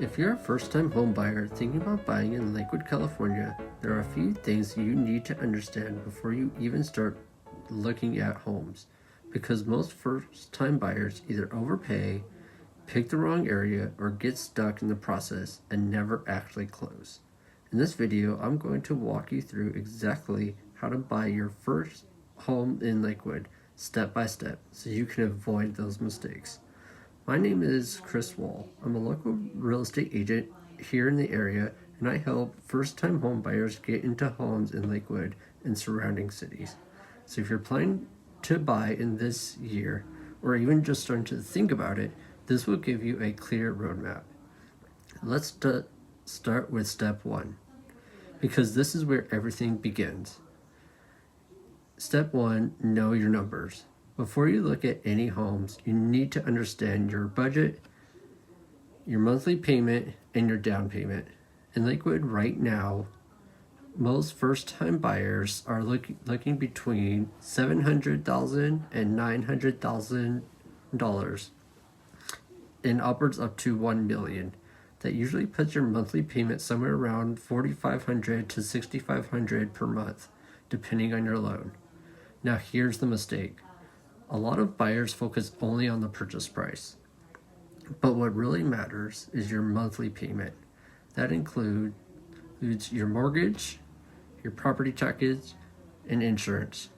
If you're a first-time home buyer thinking about buying in Lakewood, California, there are a few things you need to understand before you even start looking at homes, because most first-time buyers either overpay, pick the wrong area, or get stuck in the process and never actually close. In this video, I'm going to walk you through exactly how to buy your first home in Lakewood step by step so you can avoid those mistakes. My name is Chris Wall. I'm a local real estate agent here in the area, and I help first-time home buyers get into homes in Lakewood and surrounding cities. So if you're planning to buy in this year, or even just starting to think about it, this will give you a clear roadmap. Let's start with step 1, because this is where everything begins. Step 1, know your numbers. Before you look at any homes, you need to understand your budget, your monthly payment, and your down payment. In Lakewood right now, most first-time buyers are looking between $700,000 and $900,000 and upwards up to $1 million. That usually puts your monthly payment somewhere around $4,500 to $6,500 per month, depending on your loan. Now here's the mistake. A lot of buyers focus only on the purchase price, but what really matters is your monthly payment. That includes your mortgage, your property taxes, and insurance.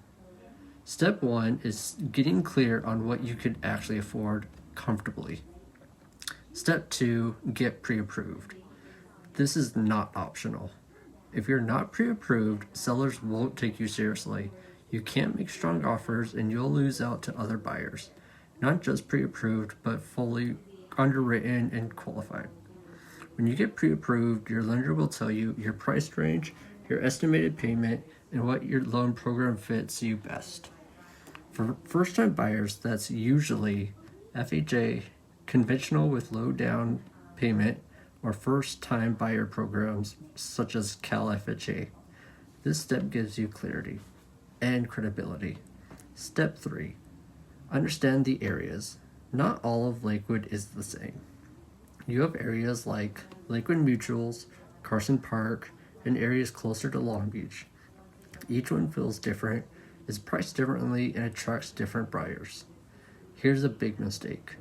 Step 1 is getting clear on what you could actually afford comfortably. Step 2, get pre-approved. This is not optional. If you're not pre-approved, sellers won't take you seriously. You can't make strong offers and you'll lose out to other buyers. Not just pre-approved, but fully underwritten and qualified. When you get pre-approved, your lender will tell you your price range, your estimated payment, and what your loan program fits you best. For first-time buyers, that's usually FHA, conventional with low down payment, or first-time buyer programs such as Cal FHA. This step gives you clarity and credibility. Step 3, understand the areas. Not all of Lakewood is the same. You have areas like Lakewood Mutuals, Carson Park, and areas closer to Long Beach. Each one feels different, is priced differently, and attracts different buyers. Here's a big mistake.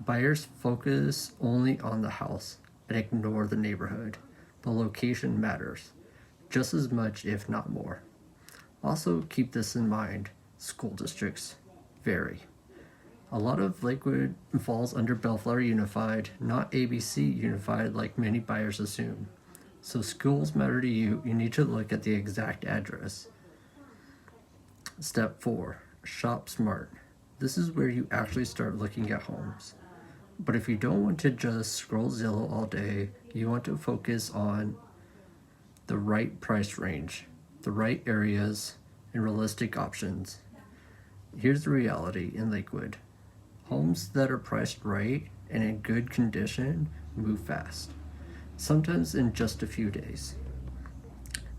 Buyers focus only on the house and ignore the neighborhood. The location matters just as much, if not more. Also keep this in mind, school districts vary. A lot of Lakewood falls under Bellflower Unified, not ABC Unified like many buyers assume. So schools matter to you, you need to look at the exact address. Step 4, shop smart. This is where you actually start looking at homes. But if you don't want to just scroll Zillow all day, you want to focus on the right price range, the right areas, and realistic options. Here's the reality in Lakewood. Homes that are priced right and in good condition move fast, sometimes in just a few days.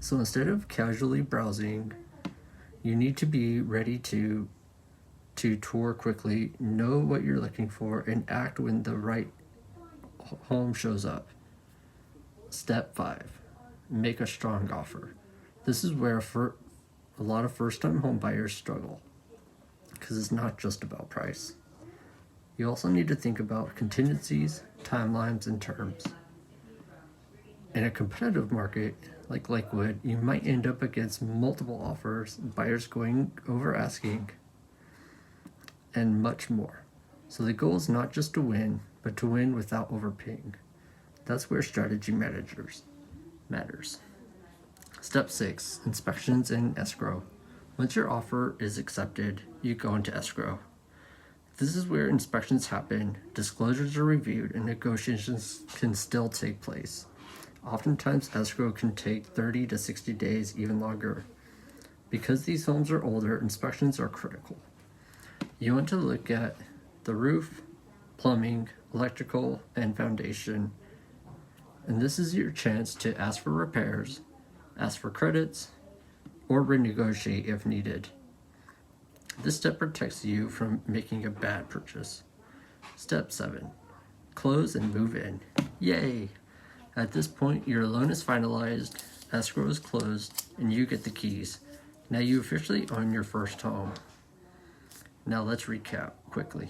So instead of casually browsing, you need to be ready to tour quickly, know what you're looking for, and act when the right home shows up. Step 5, make a strong offer. This is where a lot of first-time home buyers struggle, because it's not just about price. You also need to think about contingencies, timelines, and terms. In a competitive market like Lakewood, you might end up against multiple offers, buyers going over asking, and much more. So the goal is not just to win, but to win without overpaying. That's where strategy matters. Step 6, inspections and escrow. Once your offer is accepted, you go into escrow. This is where inspections happen, disclosures are reviewed, and negotiations can still take place. Oftentimes, escrow can take 30 to 60 days, even longer. Because these homes are older, inspections are critical. You want to look at the roof, plumbing, electrical, and foundation. And this is your chance to ask for repairs, ask for credits, or renegotiate if needed. This step protects you from making a bad purchase. Step 7, close and move in. Yay! At this point, your loan is finalized, escrow is closed, and you get the keys. Now you officially own your first home. Now let's recap quickly.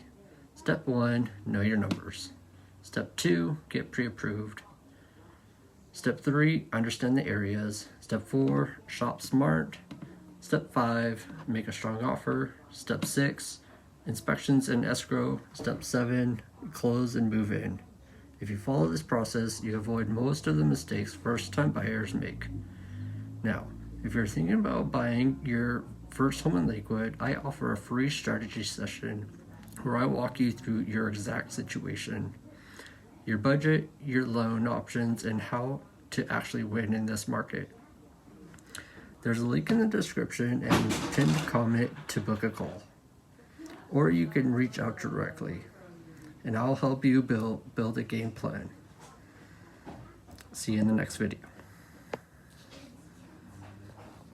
Step 1, know your numbers. Step 2, get pre-approved. Step 3, understand the areas. Step 4, shop smart. Step 5, make a strong offer. Step 6, inspections and escrow. Step 7, close and move in. If you follow this process, you avoid most of the mistakes first-time buyers make. Now, if you're thinking about buying your first home in Lakewood, I offer a free strategy session where I walk you through your exact situation, your budget, your loan options, and how to actually win in this market. There's a link in the description and pinned comment to book a call. Or you can reach out directly, and I'll help you build a game plan. See you in the next video.